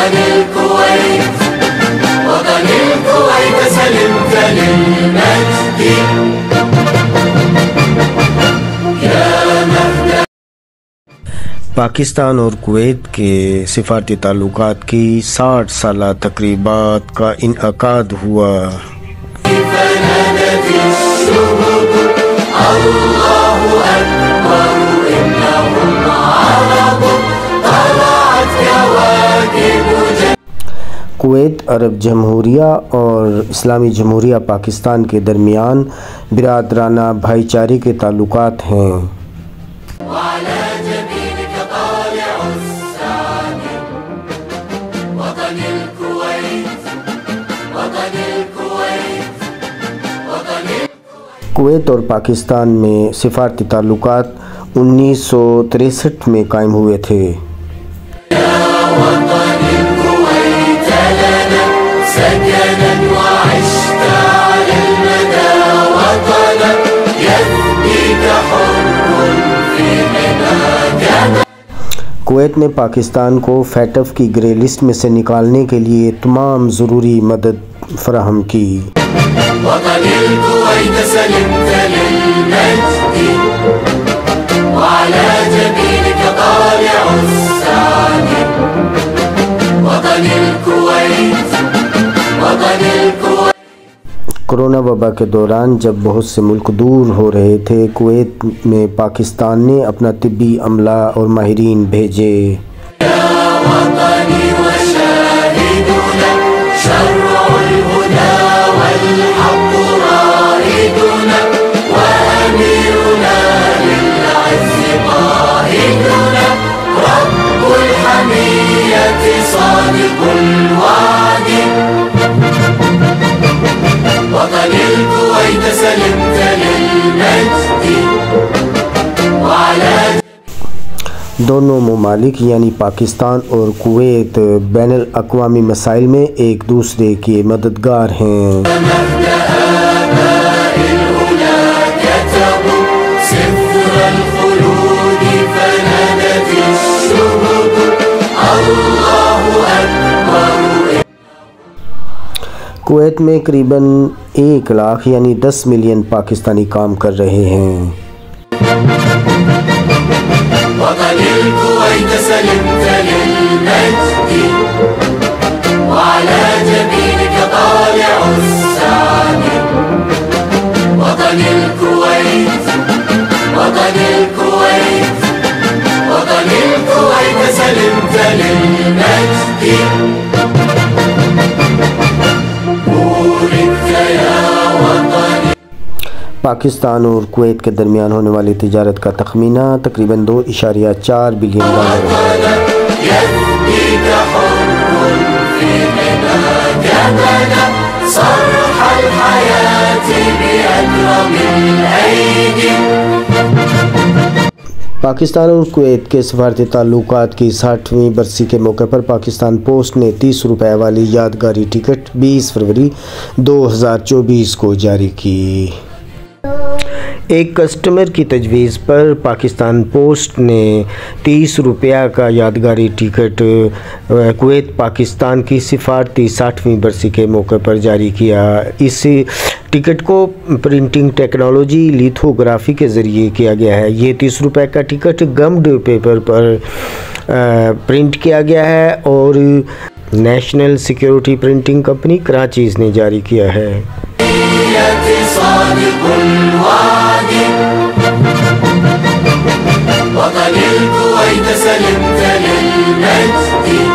وطن الكويت وطن الكويت سلمت للمجد يا مهد. پاکستان اور کویت کے سفارتی تعلقات کی 60 سالہ تقریبات کا انعقاد ہوا. فنادت الشهب الله أكبر إنهم عرب طلعت كواكب. کویت عرب جمہوریہ اور اسلامی جمہوریہ پاکستان کے درمیان برادرانہ بھائی چارے کے تعلقات ہیں. وعلى جبينك طالع السعد وطن الكويت وطن الكويت وطن الكويت. کویت اور پاکستان میں سفارتی تعلقات 1963 میں قائم ہوئے تھے. وطن الكويت لنا سكنا وعشت على المدى وطنا يهديك حر في مناك. کویت نے پاکستان کو فیٹف کی گرے لسٹ میں سے نکالنے کے لیے تمام ضروری مدد فراہم کی. وطن الكويت سلمت للمجد وعلى جبينك طالع السعد وطن الكويت وطن الكويت. کرونا وبا کے دوران جب بہت سے ملک دور ہو رہے تھے، کویت میں پاکستان نے اپنا طبی عملہ اور ماہرین بھیجے. يا وطني وشاهدنا شرع الهدى والحق رائدنا وأميرنا للعز قائدنا رب الحمية صادق الوعد. وطن الكويت سلمت للمجد وعلى دونوں ممالک یعنی پاکستان اور کویت بین الاقوامی مسائل میں ایک دوسرے کے مددگار ہیں. مهد آباء الأولى كتبوا سفر الخلود فنادت الشهب الله أكبر. کویت میں قریباً 1 لاکھ یعنی 10 ملین پاکستانی کام کر رہے ہیں. وطن الكويت سلمت للمجد وعلى جبينك طالع السعد وطن الكويت وطن الكويت وطن الكويت سلمت للمجد بوركت يا وطني. پاکستان اور کویت کے درمیان ہونے والی تجارت کا تخمینہ تقریباً $2.4 بلین ہے. يهديك حر في مناك بنى صرح الحياة بأكرم الأيدي. پاکستان اور کویت کے سفارتی تعلقات کی 60ویں برسی کے موقع پر پاکستان پوسٹ نے 30 روپے والی یادگاری ٹکٹ 20 فروری 2024 کو جاری کی. ایک کسٹمر کی تجویز پر پاکستان پوسٹ نے 30 روپیہ کا یادگاری ٹکٹ کویت پاکستان کی سفارتی 60ویں برسی کے موقع پر جاری کیا. اس ٹکٹ کو پرنٹنگ ٹیکنالوجی لیتھوگرافی کے ذریعے کیا گیا ہے. یہ 30 روپے کا ٹکٹ گمڈ پیپر پر پرنٹ کیا گیا ہے اور national security printing company Karachi نے جاری کیا ہے. صادق الوعد. وطن الكويت سلمت للمجد